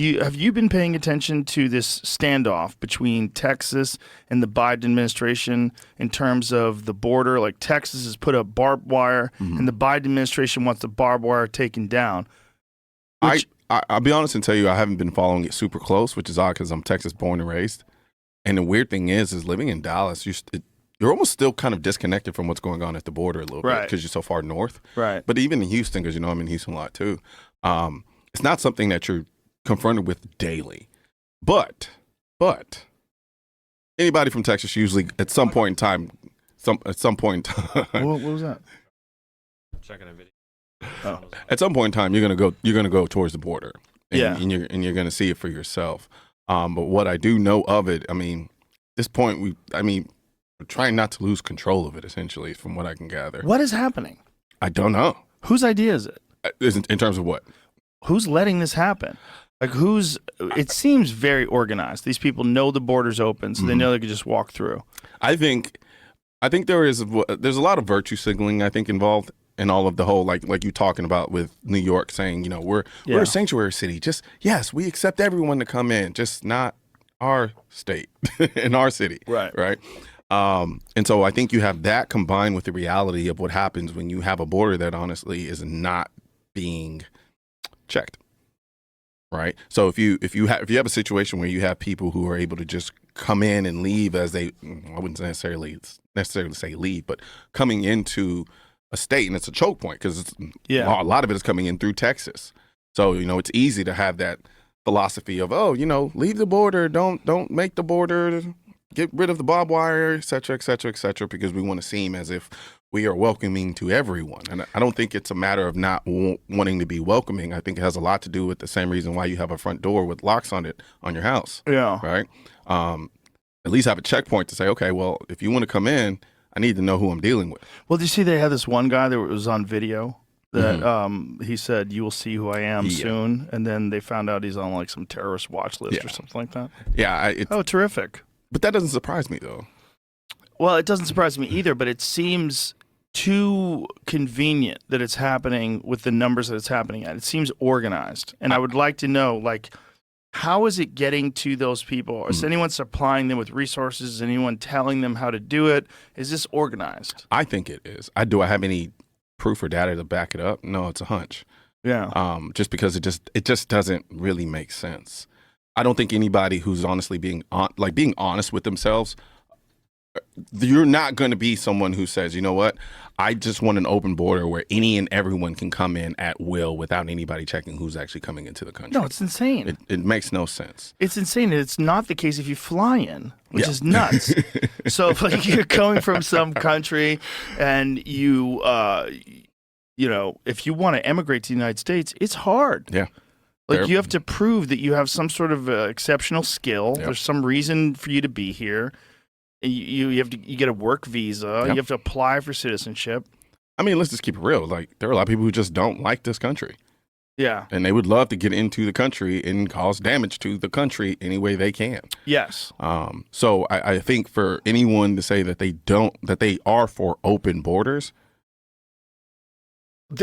Have you been paying attention to this standoff between Texas and the Biden administration in terms of the border? Like Texas has put up barbed wire, and the Biden administration wants the barbed wire taken down. I'll be honest and tell you I haven't been following it super close, which is odd because I'm Texas born and raised. And the weird thing is living in Dallas, you're almost still kind of disconnected from what's going on at the border a little bit because you're so far north. Right. But even in Houston, because I'm in Houston a lot too, it's not something that you're confronted with daily. But anybody from Texas usually at some point in time, What was that? Checking a video. Oh. At some point in time, you're gonna go towards the border, and, Yeah. and you're gonna see it for yourself. But what I do know of it, I mean, at this point, we're trying not to lose control of it. Essentially, from what I can gather. What is happening? I don't know. Whose idea is it? In terms of what? Who's letting this happen? Like it seems very organized. These people know the border's open, so they know they could just walk through. I think there's a lot of virtue signaling, I think, involved in all of the whole, like you talking about with New York saying, we're a sanctuary city. Just, yes, we accept everyone to come in, just not our state in our city. Right. And so I think you have that combined with the reality of what happens when you have a border that honestly is not being checked. Right. So if you have a situation where you have people who are able to just come in and leave as I wouldn't necessarily say leave, but coming into a state, and it's a choke point because a lot of it is coming in through Texas. So it's easy to have that philosophy of leave the border, don't make the border, get rid of the barbed wire, et cetera, because we want to seem as if we are welcoming to everyone. And I don't think it's a matter of not wanting to be welcoming. I think it has a lot to do with the same reason why you have a front door with locks on it on your house. Yeah. Right. At least have a checkpoint to say, okay, well, if you want to come in, I need to know who I'm dealing with. Well, did you see they had this one guy that was on video that he said, "You will see who I am soon," and then they found out he's on like some terrorist watch list or something like that. Yeah. Terrific. But that doesn't surprise me, though. Well, it doesn't surprise me either, but it seems too convenient that it's happening with the numbers that it's happening at. It seems organized. And I would like to know, like, how is it getting to those people? Is anyone supplying them with resources? Is anyone telling them how to do it? Is this organized? I think it is. Do I have any proof or data to back it up? No, it's a hunch. Yeah. Just because it just doesn't really make sense. I don't think anybody who's honestly being honest with themselves, you're not going to be someone who says, you know what, I just want an open border where any and everyone can come in at will without anybody checking who's actually coming into the country. No, it's insane. It makes no sense. It's insane. It's not the case if you fly in, which is nuts. So if you're coming from some country and if you want to emigrate to the United States, it's hard. Yeah. Like you have to prove that you have some sort of exceptional skill. Yep. There's some reason for you to be here. You get a work visa. You have to apply for citizenship. I mean, let's just keep it real. Like there are a lot of people who just don't like this country. Yeah. And they would love to get into the country and cause damage to the country any way they can. Yes. So I think for anyone to say that they are for open borders.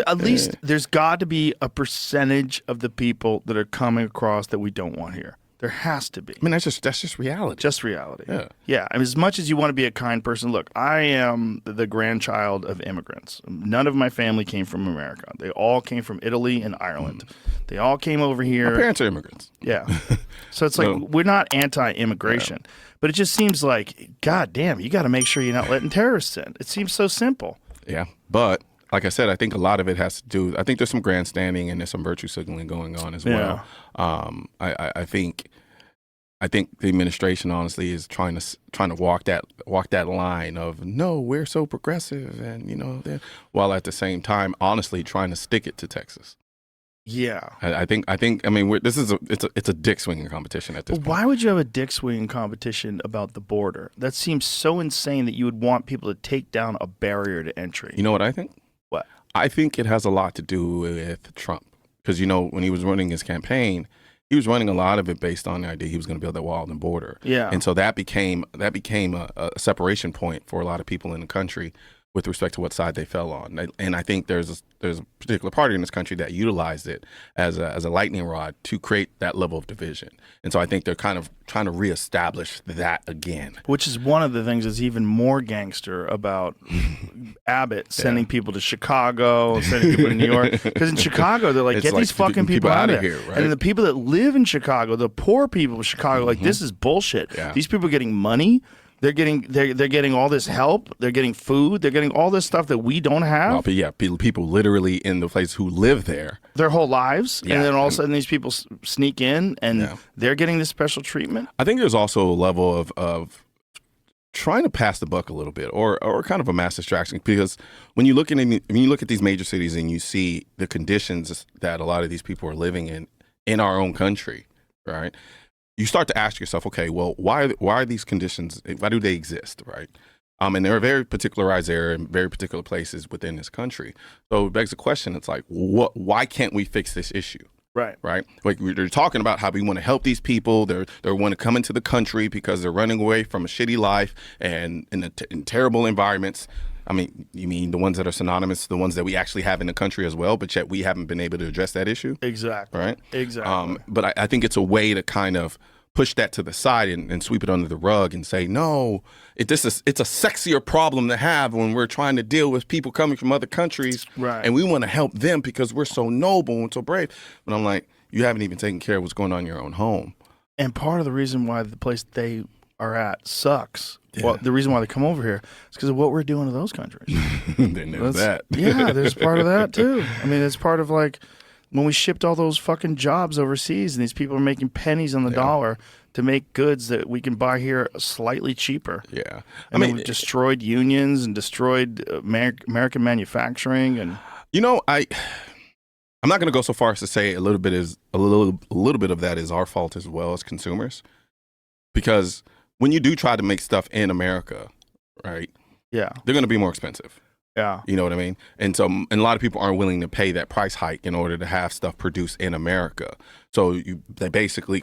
At least there's got to be a percentage of the people that are coming across that we don't want here. There has to be. I mean, that's just reality. Just reality. Yeah. Yeah. I mean, as much as you want to be a kind person, look, I am the grandchild of immigrants. None of my family came from America. They all came from Italy and Ireland. They all came over here. My parents are immigrants. Yeah. So it's like we're not anti-immigration, but it just seems like, God damn, you got to make sure you're not letting terrorists in. It seems so simple. Yeah. But like I said, I think a lot of it has to do. I think there's some grandstanding and there's some virtue signaling going on as well. I think the administration honestly is trying to walk that line of no, we're so progressive, and while at the same time honestly trying to stick it to Texas. Yeah. I mean it's a dick swinging competition at this point. Why would you have a dick swinging competition about the border? That seems so insane that you would want people to take down a barrier to entry. You know what I think? What? I think it has a lot to do with Trump. Because, when he was running his campaign, he was running a lot of it based on the idea he was going to build that wall on the border. Yeah. And so that became a separation point for a lot of people in the country, with respect to what side they fell on. And I think there's a particular party in this country that utilized it as a lightning rod to create that level of division. And so I think they're kind of trying to reestablish that again. Which is one of the things that's even more gangster about Abbott sending people to Chicago, sending people to New York. Because in Chicago, they're like, It's get like these fucking people out of here. right? And then the people that live in Chicago, the poor people of Chicago, like, this is bullshit. Yeah. These people are getting money. They're getting all this help. They're getting food. They're getting all this stuff that we don't have. Well, but yeah, people literally in the place who live there their whole lives. Yeah. And then all of a sudden these people sneak in and Yeah. they're getting this special treatment. I think there's also a level of trying to pass the buck a little bit, or kind of a mass distraction, because when you look at these major cities and you see the conditions that a lot of these people are living in our own country, right? You start to ask yourself, okay, well, why are these conditions? Why do they exist, right? And they're a very particularized area in very particular places within this country. So it begs the question. It's like, why can't we fix this issue? Right. Right. Like they're talking about how we want to help these people. They want to come into the country because they're running away from a shitty life and in terrible environments. I mean, you mean the ones that are synonymous, the ones that we actually have in the country as well, but yet we haven't been able to address that issue. Exactly. Right. Exactly. But I think it's a way to kind of push that to the side and sweep it under the rug and say, no, it's a sexier problem to have when we're trying to deal with people coming from other countries. Right. And we want to help them because we're so noble and so brave. But I'm like, you haven't even taken care of what's going on in your own home. And part of the reason why the place they are at sucks, Yeah. well, the reason why they come over here is because of what we're doing to those countries. Then there's that. Yeah, there's part of that too. I mean, it's part of like when we shipped all those fucking jobs overseas and these people are making pennies on the dollar to make goods that we can buy here slightly cheaper. Yeah. I mean, we've destroyed unions and destroyed American manufacturing. And you know, I'm not going to go so far as to say a little bit of that is our fault as well as consumers, because when you do try to make stuff in America, right? Yeah. They're going to be more expensive. Yeah. You know what I mean? And a lot of people aren't willing to pay that price hike in order to have stuff produced in America. So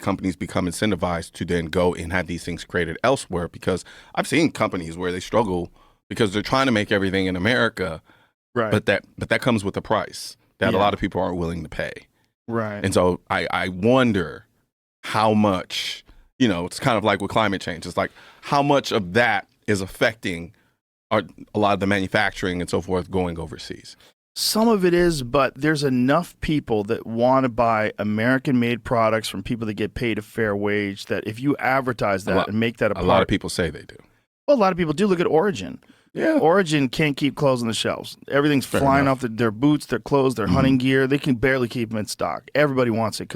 companies become incentivized to then go and have these things created elsewhere, because I've seen companies where they struggle because they're trying to make everything in America, Right. but that comes with a price that a lot of people aren't willing to pay. Right. And so I wonder how much, it's kind of like with climate change. It's like how much of that is affecting a lot of the manufacturing and so forth going overseas. Some of it is, but there's enough people that want to buy American-made products from people that get paid a fair wage that if you advertise that and make that a part. A lot of people say they do. Well, a lot of people do. Look at Origin. Yeah. Origin can't keep clothes on the shelves. Everything's Fair flying enough. off their boots, their clothes, their hunting gear. They can barely keep them in stock. Everybody wants it.